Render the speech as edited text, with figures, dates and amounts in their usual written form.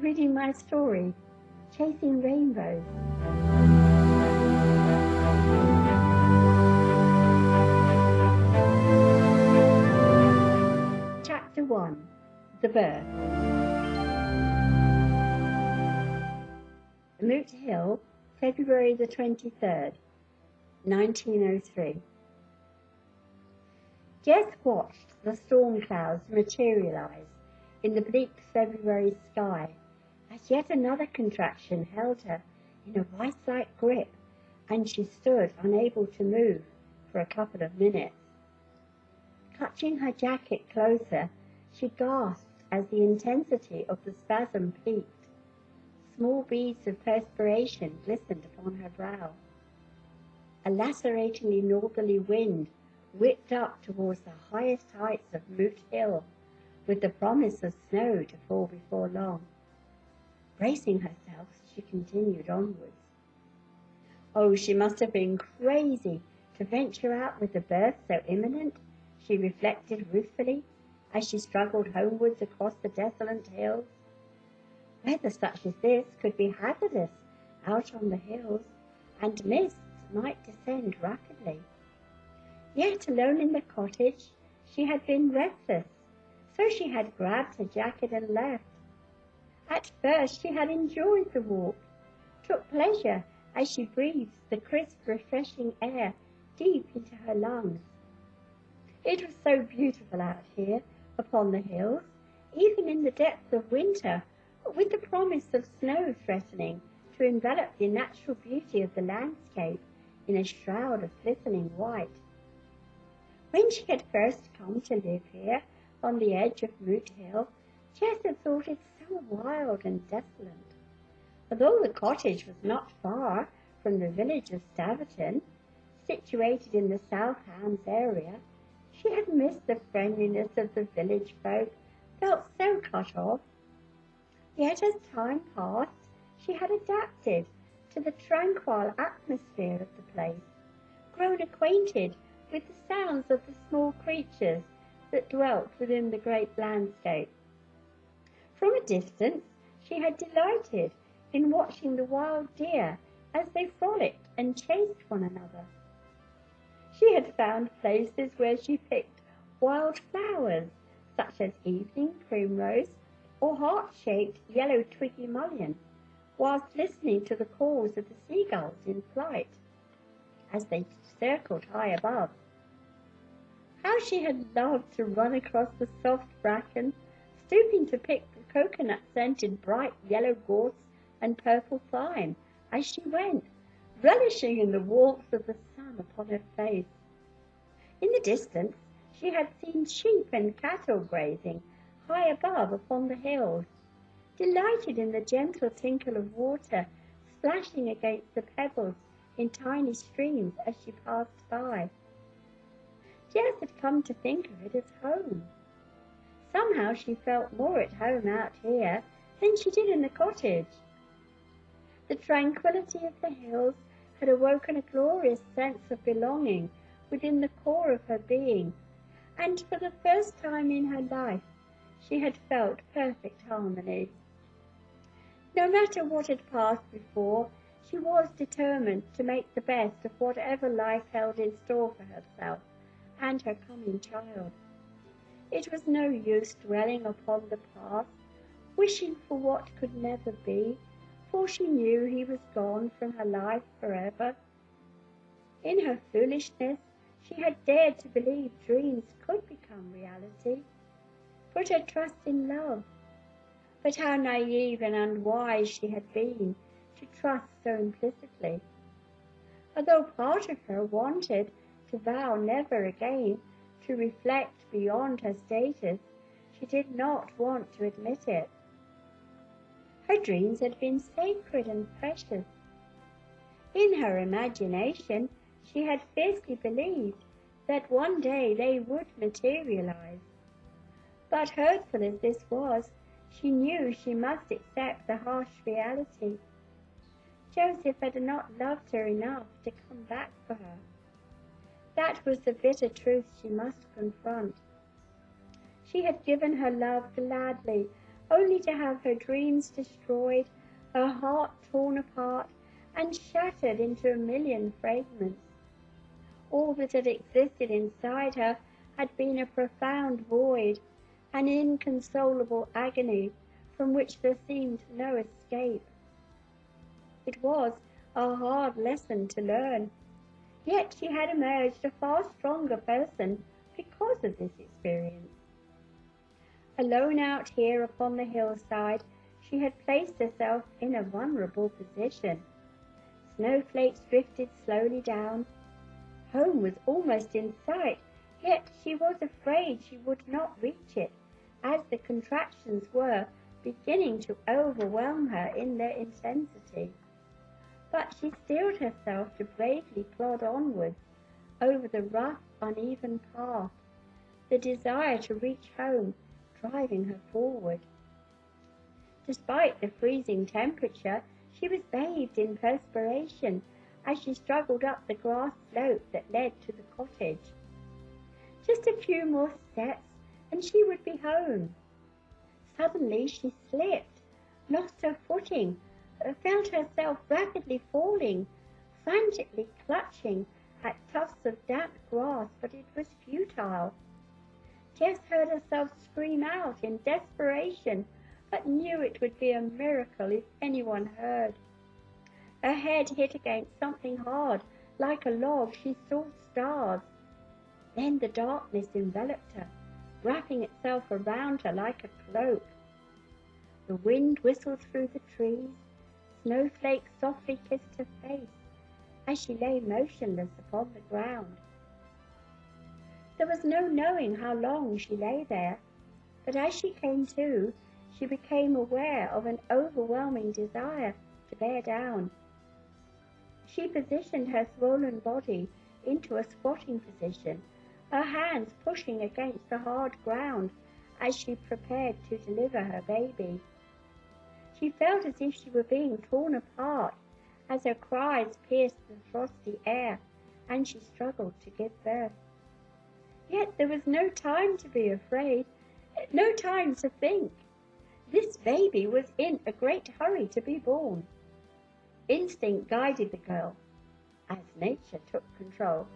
reading my story, Chasing Rainbows. Chapter 1. The Birth. Moot Hill, February the 23rd, 1903. Jess watched the storm clouds materialize in the bleak February sky as yet another contraction held her in a vice-like grip, and she stood unable to move for a couple of minutes. Clutching her jacket closer, she gasped as the intensity of the spasm peaked. Small beads of perspiration glistened upon her brow. A laceratingly northerly wind whipped up towards the highest heights of Moot Hill, with the promise of snow to fall before long. Bracing herself, she continued onwards. Oh, she must have been crazy to venture out with the birth so imminent, she reflected ruefully as she struggled homewards across the desolate hills. Weather such as this could be hazardous out on the hills, and mists might descend rapidly. Yet, alone in the cottage, she had been restless, so she had grabbed her jacket and left. At first she had enjoyed the walk, took pleasure as she breathed the crisp, refreshing air deep into her lungs. It was so beautiful out here upon the hills, even in the depth of winter, with the promise of snow threatening to envelop the natural beauty of the landscape in a shroud of glistening white. When she had first come to live here on the edge of Moot Hill, Jess had thought it so wild and desolate. Although the cottage was not far from the village of Staverton, situated in the South Hams area, she had missed the friendliness of the village folk, felt so cut off. Yet as time passed, she had adapted to the tranquil atmosphere of the place, grown acquainted with the sounds of the small creatures that dwelt within the great landscape. From a distance, she had delighted in watching the wild deer as they frolicked and chased one another. She had found places where she picked wild flowers, such as evening primrose or heart-shaped yellow twiggy mullein, whilst listening to the calls of the seagulls in flight as they circled high above. How she had loved to run across the soft bracken, stooping to pick the coconut-scented bright yellow gorse and purple thyme as she went, relishing in the warmth of the sun upon her face. In the distance, she had seen sheep and cattle grazing high above upon the hills, delighted in the gentle tinkle of water splashing against the pebbles in tiny streams as she passed by. Jess had come to think of it as home. Somehow she felt more at home out here than she did in the cottage. The tranquillity of the hills had awoken a glorious sense of belonging within the core of her being, and for the first time in her life she had felt perfect harmony. No matter what had passed before, she was determined to make the best of whatever life held in store for herself and her coming child. It was no use dwelling upon the past, wishing for what could never be, for she knew he was gone from her life forever. In her foolishness, she had dared to believe dreams could become reality, put her trust in love. But how naive and unwise she had been to trust so implicitly. Although part of her wanted to vow never again to reflect beyond her status, she did not want to admit it. Her dreams had been sacred and precious. In her imagination, she had fiercely believed that one day they would materialize. But hurtful as this was, she knew she must accept the harsh reality. Joseph had not loved her enough to come back for her. That was the bitter truth she must confront. She had given her love gladly, only to have her dreams destroyed, her heart torn apart and shattered into a million fragments. All that had existed inside her had been a profound void, an inconsolable agony from which there seemed no escape. It was a hard lesson to learn, yet she had emerged a far stronger person because of this experience. Alone out here upon the hillside, she had placed herself in a vulnerable position. Snowflakes drifted slowly down. Home was almost in sight, yet she was afraid she would not reach it, as the contractions were beginning to overwhelm her in their intensity. But she steeled herself to bravely plod onwards over the rough, uneven path, the desire to reach home driving her forward. Despite the freezing temperature, she was bathed in perspiration as she struggled up the grass slope that led to the cottage. Just a few more steps and she would be home. Suddenly she slipped, lost her footing, felt herself rapidly falling, frantically clutching at tufts of damp grass, but it was futile. Jess heard herself scream out in desperation, but knew it would be a miracle if anyone heard. Her head hit against something hard, like a log. She saw stars. Then the darkness enveloped her, wrapping itself around her like a cloak. The wind whistled through the trees. Snowflakes softly kissed her face as she lay motionless upon the ground. There was no knowing how long she lay there, but as she came to, she became aware of an overwhelming desire to bear down. She positioned her swollen body into a squatting position, her hands pushing against the hard ground as she prepared to deliver her baby. She felt as if she were being torn apart as her cries pierced the frosty air and she struggled to give birth. Yet there was no time to be afraid, no time to think. This baby was in a great hurry to be born. Instinct guided the girl as nature took control.